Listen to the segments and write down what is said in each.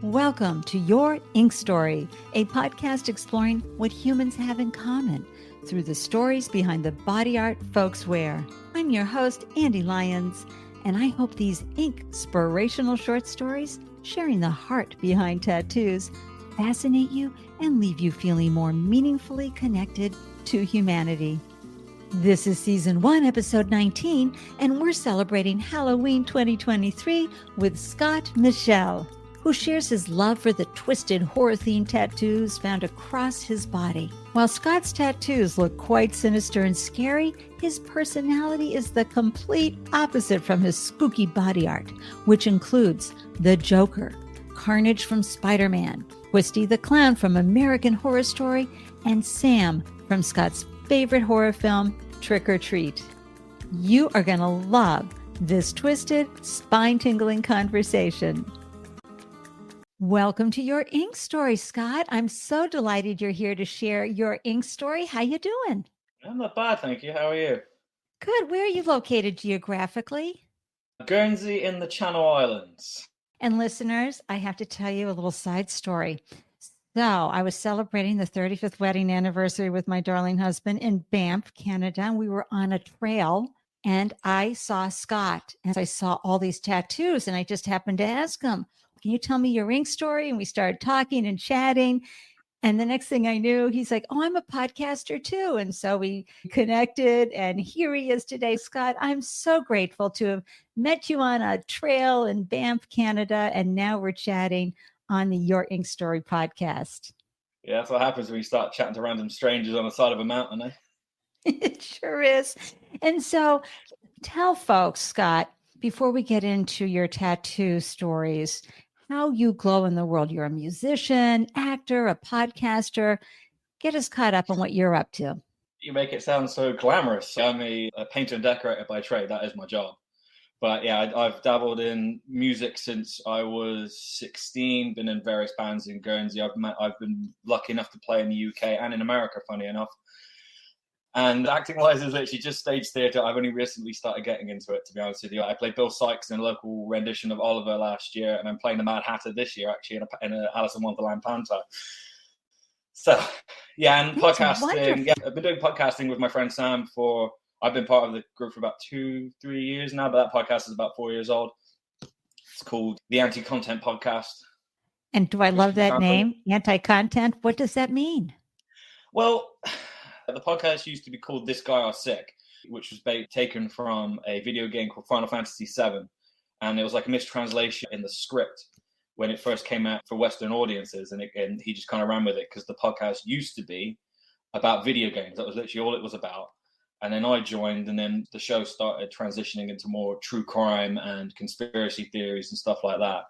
Welcome to Your Ink Story, a podcast exploring what humans have in common through the stories behind the body art folks wear. I'm your host, Ande Lyons, and I hope these ink-spirational short stories, sharing the heart behind tattoos, fascinate you and leave you feeling more meaningfully connected to humanity. This is Season 1, Episode 19, and we're celebrating Halloween 2023 with Scott Michel, who shares his love for the twisted horror-themed tattoos found across his body. While Scott's tattoos look quite sinister and scary, his personality is the complete opposite from his spooky body art, which includes the Joker, Carnage from Spider-Man, Twisty the Clown from American Horror Story, and Sam from Scott's favorite horror film, Trick or Treat. You are going to love this twisted, spine-tingling conversation. Welcome to Your Ink Story, Scott. I'm so delighted you're here to share your ink story. How you doing? I'm not bad, thank you. How are you? Good. Where are you located geographically? Guernsey in the Channel Islands. And listeners, I have to tell you a little side story. So I was celebrating the 35th wedding anniversary with my darling husband in Banff, Canada. We were on a trail and I saw Scott and I saw all these tattoos and I just happened to ask him, can you tell me your ink story? And we started talking and chatting. And the next thing I knew, he's like, oh, I'm a podcaster too. And so we connected and here he is today. Scott, I'm so grateful to have met you on a trail in Banff, Canada. And now we're chatting on the Your Ink Story podcast. Yeah, that's what happens when you start chatting to random strangers on the side of a mountain, eh? It sure is. And so tell folks, Scott, before we get into your tattoo stories, how you glow in the world. You're a musician, actor, a podcaster. Get us caught up on what you're up to. You make it sound so glamorous. I'm a painter and decorator by trade. That is my job. But yeah, I've dabbled in music since I was 16, been in various bands in Guernsey. I've been lucky enough to play in the UK and in America, funny enough. And acting-wise is literally just stage theatre. I've only recently started getting into it, to be honest with you. I played Bill Sykes in a local rendition of Oliver last year, and I'm playing the Mad Hatter this year, actually, in a Alice in Wonderland panto. So, yeah, and That's podcasting. wonderful. Yeah, I've been doing podcasting with my friend Sam I've been part of the group for about 2-3 years now, but that podcast is about 4 years old. It's called the Anti-Content Podcast. And do I love that name, Anti-Content? What does that mean? Well, the podcast used to be called This Guy Are Sick, which was taken from a video game called Final Fantasy VII. And it was like a mistranslation in the script when it first came out for Western audiences. And he just kind of ran with it because the podcast used to be about video games. That was literally all it was about. And then I joined, and then the show started transitioning into more true crime and conspiracy theories and stuff like that.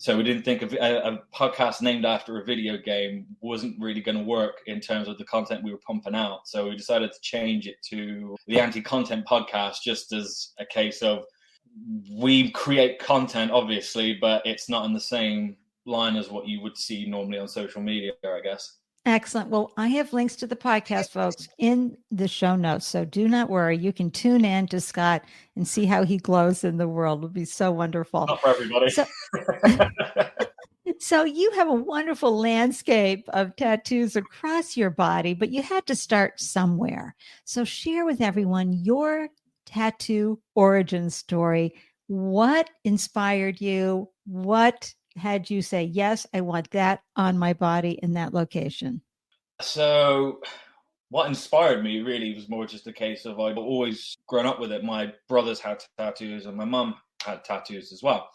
So we didn't think of a podcast named after a video game wasn't really going to work in terms of the content we were pumping out. So we decided to change it to the Anti-Content Podcast, just as a case of we create content, obviously, but it's not in the same line as what you would see normally on social media, I guess. Excellent. Well, I have links to the podcast, folks, in the show notes. So do not worry. You can tune in to Scott and see how he glows in the world. It'll be so wonderful. Not for everybody. So you have a wonderful landscape of tattoos across your body, but you had to start somewhere. So share with everyone your tattoo origin story. What inspired you? What had you say, yes, I want that on my body in that location? So what inspired me really was more just a case of I'd always grown up with it. My brothers had tattoos and my mum had tattoos as well.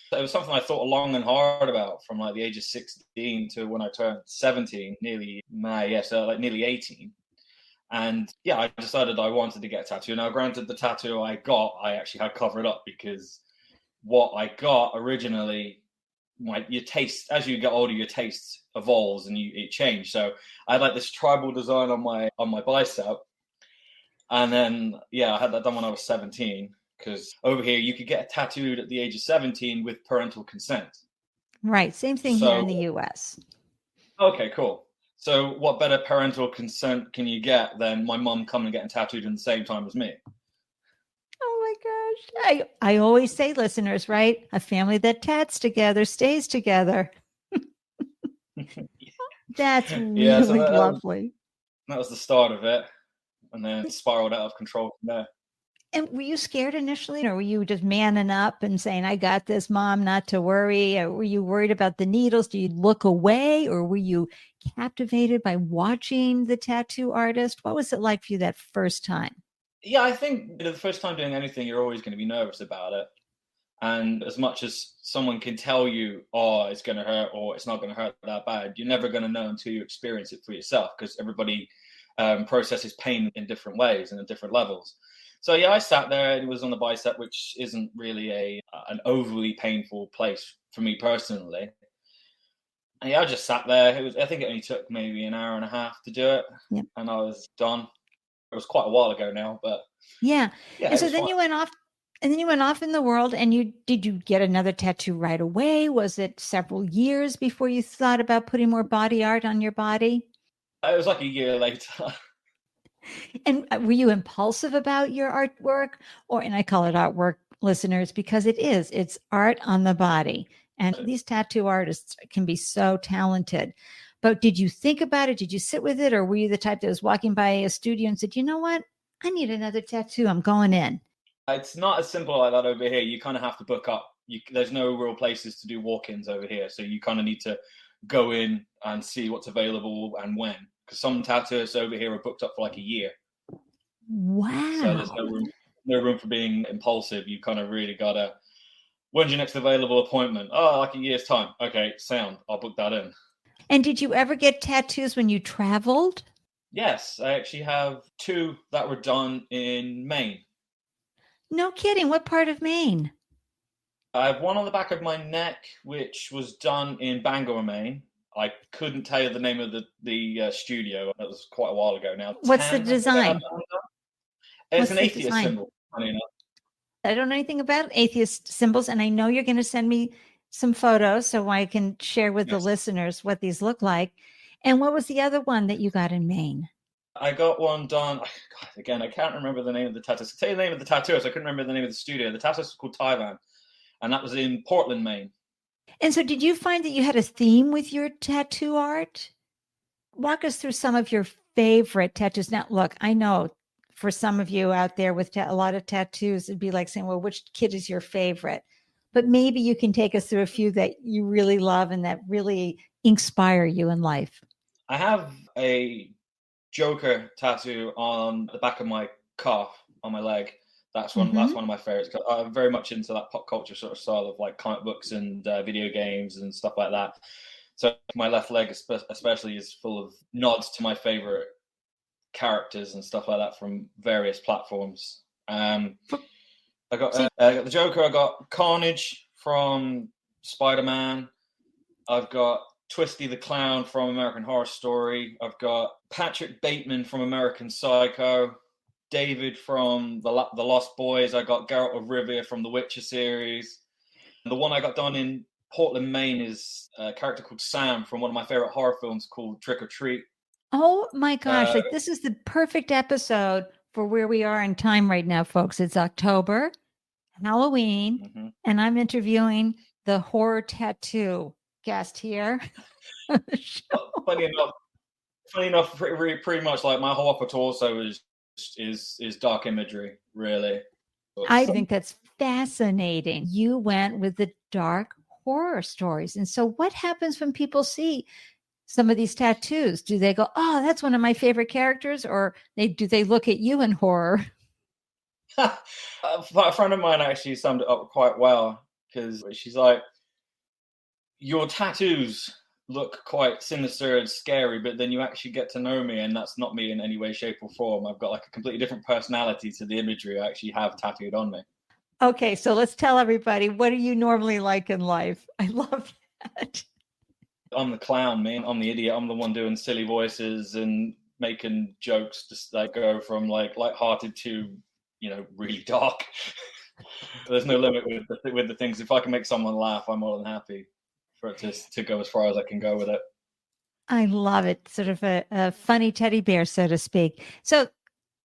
So it was something I thought long and hard about from like the age of 16 to when I turned 17, nearly 18. And yeah, I decided I wanted to get a tattoo. Now, granted, the tattoo I got, I actually had covered up because what I got originally, your taste, as you get older, your taste evolves and it changes. So I had like this tribal design on my bicep, and then I had that done when I was 17. Because over here you could get tattooed at the age of 17 with parental consent. Right, same thing here in the U.S. Okay, cool. So what better parental consent can you get than my mum coming and getting tattooed in the same time as me? Oh my gosh. I always say, listeners, right? A family that tats together stays together. That's Yeah, so really lovely. that was the start of it. And then it spiraled out of control from there. And were you scared initially, or were you just manning up and saying, I got this, Mom, not to worry? Or were you worried about the needles? Do you look away, or were you captivated by watching the tattoo artist? What was it like for you that first time? Yeah, I think the first time doing anything, you're always going to be nervous about it. And as much as someone can tell you, oh, it's going to hurt or it's not going to hurt that bad, you're never going to know until you experience it for yourself, because everybody processes pain in different ways and at different levels. So yeah, I sat there. It was on the bicep, which isn't really an overly painful place for me personally. And yeah, I just sat there. I think it only took maybe an hour and a half to do it, Yep. and I was done. It was quite a while ago now, but yeah. And so it was then fine. you went off, and then you went off in the world. And did you get another tattoo right away? Was it several years before you thought about putting more body art on your body? It was like a year later. And were you impulsive about your artwork? And I call it artwork, listeners, because it's art on the body. And these tattoo artists can be so talented. But did you think about it? Did you sit with it? Or were you the type that was walking by a studio and said, you know what? I need another tattoo. I'm going in. It's not as simple like that over here. You kind of have to book up. There's no real places to do walk-ins over here. So you kind of need to go in and see what's available and when. Because some tattooists over here are booked up for like a year. Wow. So there's no room for being impulsive. You kind of really got to, when's your next available appointment? Oh, like a year's time. Okay, sound. I'll book that in. And did you ever get tattoos when you traveled? Yes, I actually have 2 that were done in Maine. No kidding. What part of Maine? I have one on the back of my neck, which was done in Bangor, Maine. I couldn't tell you the name of the studio. That was quite a while ago now. What's the design? It's an atheist symbol, funny enough. I don't know anything about atheist symbols, and I know you're going to send me some photos so I can share with the listeners what these look like. And what was the other one that you got in Maine? I got one done. God, again, I can't remember the name of the tattooist. I'll tell you the name of the tattooist. I couldn't remember the name of the studio. The tattooist was called Taiwan, and that was in Portland, Maine. And so did you find that you had a theme with your tattoo art? Walk us through some of your favorite tattoos. Now, look, I know for some of you out there with a lot of tattoos, it'd be like saying, well, which kid is your favorite? But maybe you can take us through a few that you really love and that really inspire you in life. I have a Joker tattoo on the back of my calf, on my leg. That's one of my favorites. I'm very much into that pop culture sort of style of like comic books and video games and stuff like that. So my left leg especially is full of nods to my favorite characters and stuff like that from various platforms. I got the Joker. I got Carnage from Spider-Man. I've got Twisty the Clown from American Horror Story. I've got Patrick Bateman from American Psycho. David from the Lost Boys. I got Geralt of Rivia from the Witcher series. The one I got done in Portland, Maine is a character called Sam from one of my favorite horror films called Trick or Treat. Oh my gosh, like this is the perfect episode for where we are in time right now, folks. It's October, Halloween, and I'm interviewing the horror tattoo guest here. Funny enough, pretty much like my whole upper torso is dark imagery, really. I think that's fascinating. You went with the dark horror stories. And so what happens when people see some of these tattoos? Do they go, oh, that's one of my favorite characters? Or do they look at you in horror? A friend of mine actually summed it up quite well, because she's like, your tattoos look quite sinister and scary, but then you actually get to know me, and that's not me in any way, shape, or form. I've got like a completely different personality to the imagery I actually have tattooed on me. Okay, so let's tell everybody, what do you normally like in life? I love that. I'm the clown, man. I'm the idiot. I'm the one doing silly voices and making jokes, just like go from like lighthearted to, really dark. There's no limit with the things. If I can make someone laugh, I'm more than happy for it to go as far as I can go with it. I love it. Sort of a funny teddy bear, so to speak. So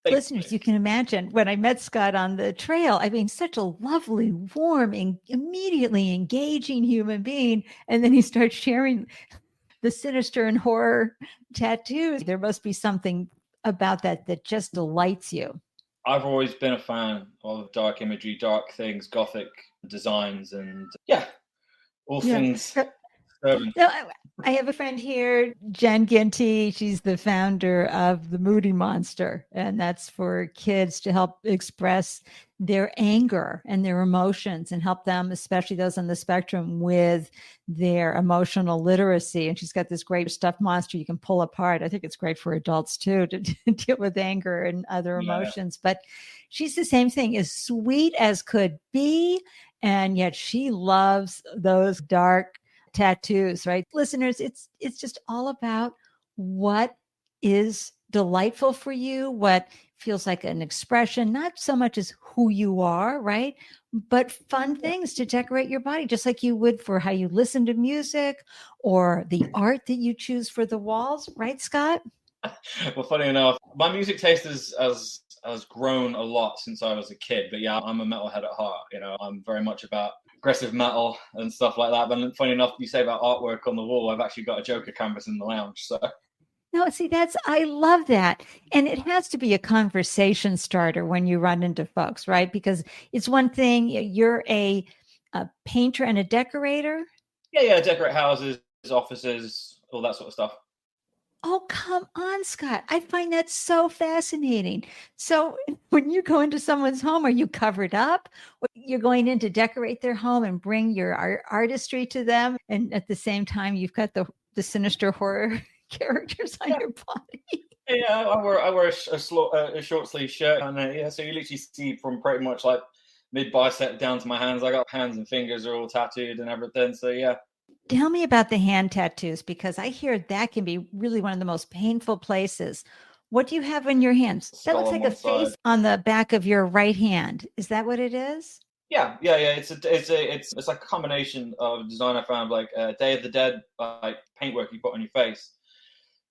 listeners, you can imagine when I met Scott on the trail, I mean, such a lovely, warm, and immediately engaging human being. And then he starts sharing the sinister and horror tattoos. There must be something about that just delights you. I've always been a fan of dark imagery, dark things, gothic designs, and all things disturbing. No, I have a friend here, Jen Ginty. She's the founder of the Moody Monster, and that's for kids to help express their anger and their emotions and help them, especially those on the spectrum, with their emotional literacy. And she's got this great stuffed monster you can pull apart. I think it's great for adults too to deal with anger and other emotions. But she's the same thing, as sweet as could be, and yet she loves those dark tattoos, right? Listeners, it's just all about what is delightful for you, what feels like an expression, not so much as who you are, right? But fun things to decorate your body, just like you would for how you listen to music or the art that you choose for the walls, right, Scott? Well, funny enough, my music taste has grown a lot since I was a kid. But yeah, I'm a metalhead at heart. You know, I'm very much about aggressive metal and stuff like that. But funny enough, you say about artwork on the wall, I've actually got a Joker canvas in the lounge. So no, see, I love that. And it has to be a conversation starter when you run into folks, right? Because it's one thing, you're a painter and a decorator. Yeah, decorate houses, offices, all that sort of stuff. Oh, come on, Scott. I find that so fascinating. So when you go into someone's home, are you covered up? Or you're going in to decorate their home and bring your artistry to them? And at the same time, you've got the sinister horror characters on your body. Yeah, I wear a short sleeve shirt, and so you literally see from pretty much like mid bicep down to my hands. I got hands and fingers are all tattooed and everything. So yeah. Tell me about the hand tattoos, because I hear that can be really one of the most painful places. What do you have in your hands? That looks like a face on the back of your right hand. Is that what it is? Yeah. It's like a combination of design I found, like Day of the Dead, like paintwork you put on your face.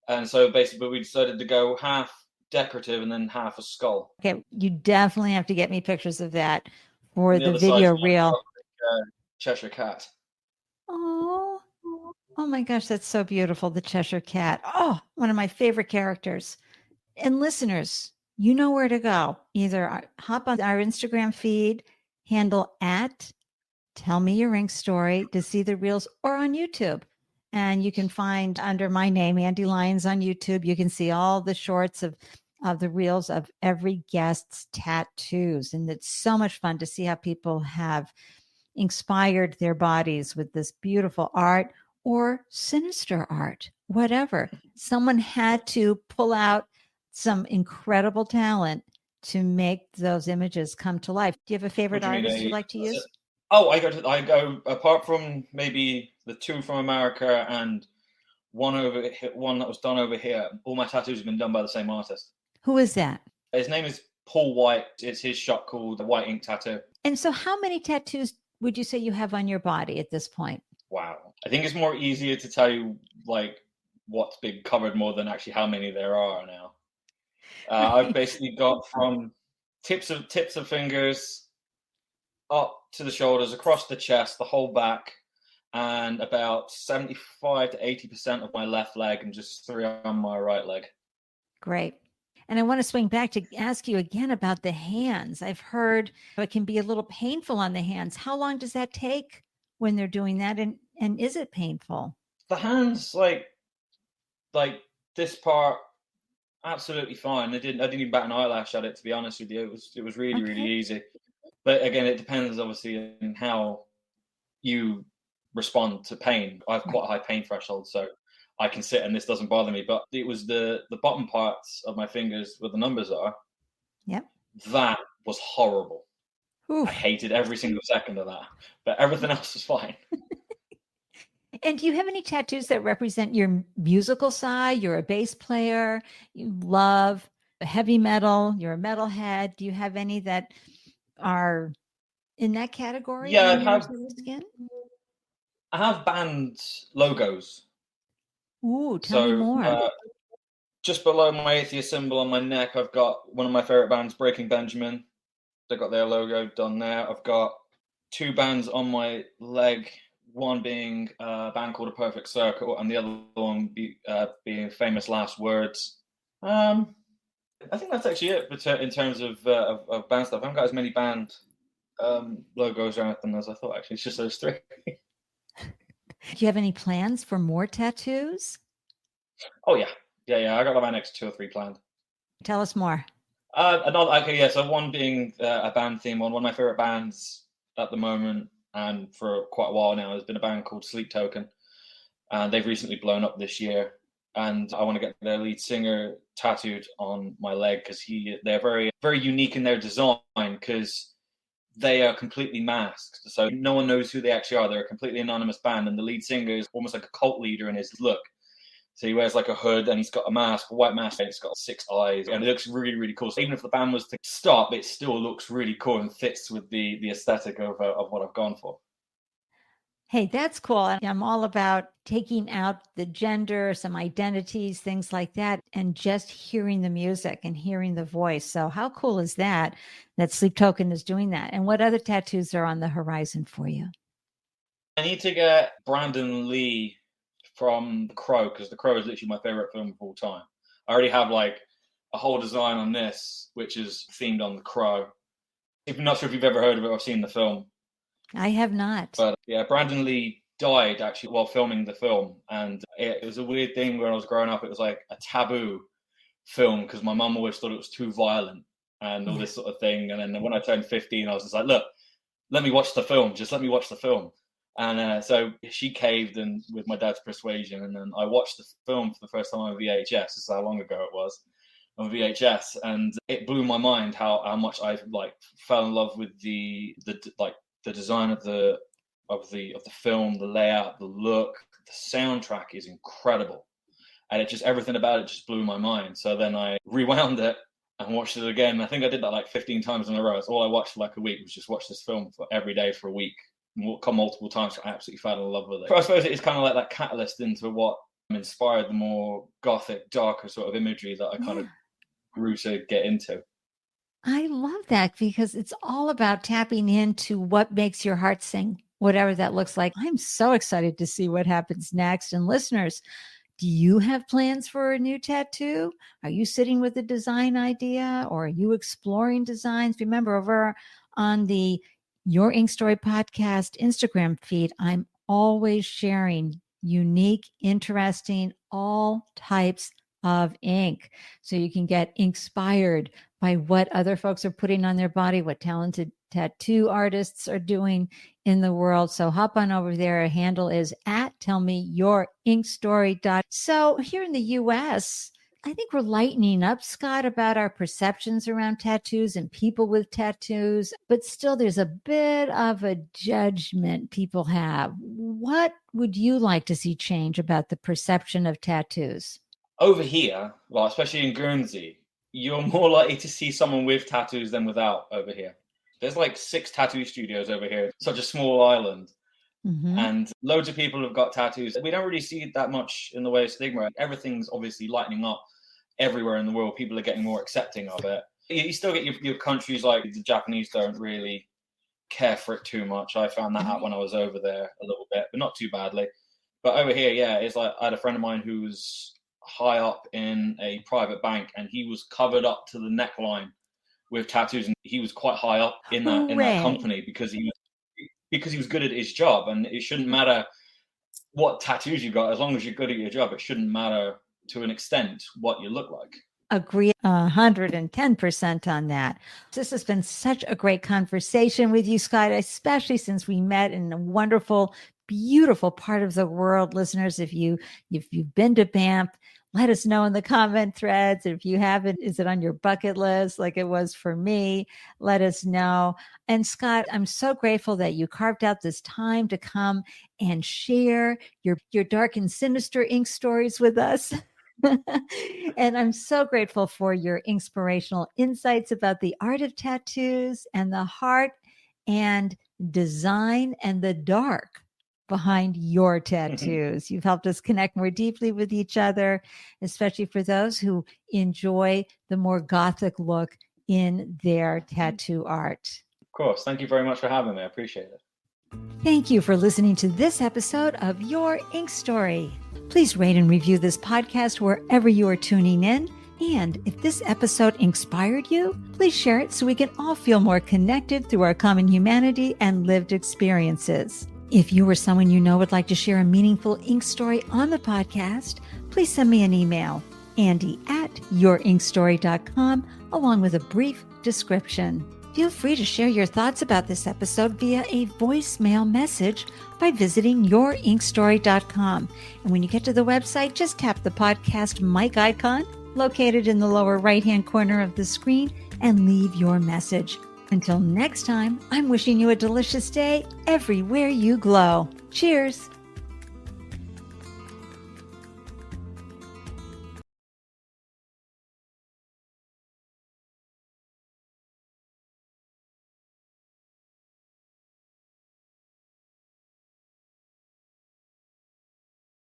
And so basically we decided to go half decorative and then half a skull. Okay, you definitely have to get me pictures of that for the video reel. Cheshire Cat. Oh, oh my gosh, that's so beautiful. The Cheshire Cat. Oh, one of my favorite characters. And listeners, you know where to go. Either hop on our Instagram feed, handle at Tell Me Your Ink Story, to see the reels, or on YouTube. And you can find under my name, Ande Lyons, on YouTube. You can see all the shorts of the reels of every guest's tattoos. And it's so much fun to see how people have inspired their bodies with this beautiful art or sinister art, whatever. Someone had to pull out some incredible talent to make those images come to life. Do you have a favorite artist you like to use? Oh, I go apart from maybe the two from America and one that was done over here. All my tattoos have been done by the same artist. Who is that? His name is Paul White. It's his shop called the White Ink Tattoo. And so how many tattoos would you say you have on your body at this point? Wow. I think it's more easier to tell you like what's been covered more than actually how many there are now. I've basically got from tips of fingers up to the shoulders, across the chest, the whole back, and about 75 to 80% of my left leg, and just 3 on my right leg. Great. And I want to swing back to ask you again about the hands. I've heard it can be a little painful on the hands. How long does that take when they're doing that? And is it painful? The hands, like this part, absolutely fine. I didn't even bat an eyelash at it, to be honest with you. It was really, really easy. But again, it depends obviously on how you respond to pain. I have quite a high pain threshold, so I can sit and this doesn't bother me. But it was the bottom parts of my fingers where the numbers are. Yep. That was horrible. Oof. I hated every single second of that. But everything else was fine. And do you have any tattoos that represent your musical side? You're a bass player. You love heavy metal. You're a metalhead. Do you have any that are in that category? Yeah, I have band logos. Ooh, tell me more. Just below my atheist symbol on my neck, I've got one of my favorite bands, Breaking Benjamin. They've got their logo done there. I've got 2 bands on my leg one being a band called A Perfect Circle, and the other one being Famous Last Words. I think that's actually it. But in terms of band stuff, I haven't got as many band logos or anything as I thought. Actually, it's just those three. Do you have any plans for more tattoos? Oh yeah. I got my next 2 or 3 planned. Tell us more. So one being a band theme one. One of my favorite bands at the moment, and for quite a while now, has been a band called Sleep Token, and they've recently blown up this year. And I want to get their lead singer tattooed on my leg because they're very, very unique in their design, because they are completely masked. So no one knows who they actually are. They're a completely anonymous band, and the lead singer is almost like a cult leader in his look. So he wears like a hood, and he's got a mask, a white mask, and it's got 6 eyes, and it looks really, really cool. So even if the band was to stop, it still looks really cool and fits with the aesthetic of what I've gone for. Hey, that's cool. I'm all about taking out the gender, some identities, things like that, and just hearing the music and hearing the voice. So how cool is that Sleep Token is doing that? And what other tattoos are on the horizon for you? I need to get Brandon Lee from The Crow, because The Crow is literally my favorite film of all time. I already have like a whole design on this, which is themed on The Crow. I'm not sure if you've ever heard of it or seen the film. I have not. But yeah, Brandon Lee died actually while filming the film. And it was a weird thing when I was growing up. It was like a taboo film because my mum always thought it was too violent and all this sort of thing. And then when I turned 15, I was just like, look, let me watch the film. Just let me watch the film. And so she caved, and with my dad's persuasion. And then I watched the film for the first time on VHS. This is how long ago it was. On VHS, and it blew my mind how much I fell in love with the design of the film, the layout, the look. The soundtrack is incredible, and everything about it just blew my mind. So then I rewound it and watched it again. I think I did that like 15 times in a row. That's all I watched for like a week, was just watch this film for every day for a week, come multiple times. I absolutely fell in love with it. I suppose it is kind of like that catalyst into what inspired the more gothic, darker sort of imagery that I kind of grew to get into. I love that, because it's all about tapping into what makes your heart sing, whatever that looks like. I'm so excited to see what happens next. And listeners, do you have plans for a new tattoo? Are you sitting with a design idea, or are you exploring designs? Remember, over on the Your Ink Story podcast Instagram feed, I'm always sharing unique, interesting, all types of ink. So you can get inspired by what other folks are putting on their body, what talented tattoo artists are doing in the world. So hop on over there. Our handle is @tellmeyouриnkstory. So here in the US, I think we're lightening up, Scott, about our perceptions around tattoos and people with tattoos, but still there's a bit of a judgment people have. What would you like to see change about the perception of tattoos? Over here, well, especially in Guernsey, you're more likely to see someone with tattoos than without over here. There's like 6 tattoo studios over here, such a small island. Mm-hmm. And loads of people have got tattoos. We don't really see that much in the way of stigma. Everything's obviously lightening up everywhere in the world. People are getting more accepting of it. You still get your countries like the Japanese don't really care for it too much. I found that out when I was over there a little bit, but not too badly. But over here, yeah, it's like I had a friend of mine who was high up in a private bank, and he was covered up to the neckline with tattoos, and he was quite high up in that company because he was good at his job. And it shouldn't matter what tattoos you got, as long as you're good at your job. It shouldn't matter to an extent what you look like. Agree 110% on that. This has been such a great conversation with you, Scott, especially since we met in a wonderful, beautiful part of the world. Listeners, if you've been to Banff, let us know in the comment threads. If you haven't, is it on your bucket list like it was for me? Let us know. And Scott, I'm so grateful that you carved out this time to come and share your dark and sinister ink stories with us. And I'm so grateful for your inspirational insights about the art of tattoos and the heart and design and the dark behind your tattoos. You've helped us connect more deeply with each other, especially for those who enjoy the more gothic look in their tattoo art. Of course. Thank you very much for having me. I appreciate it. Thank you for listening to this episode of Your Ink Story. Please rate and review this podcast wherever you are tuning in. And if this episode inspired you, please share it so we can all feel more connected through our common humanity and lived experiences. If you or someone you know would like to share a meaningful ink story on the podcast, please send me an email, Ande@yourinkstory.com, along with a brief description. Feel free to share your thoughts about this episode via a voicemail message by visiting yourinkstory.com. And when you get to the website, just tap the podcast mic icon located in the lower right-hand corner of the screen and leave your message. Until next time, I'm wishing you a delicious day everywhere you glow. Cheers.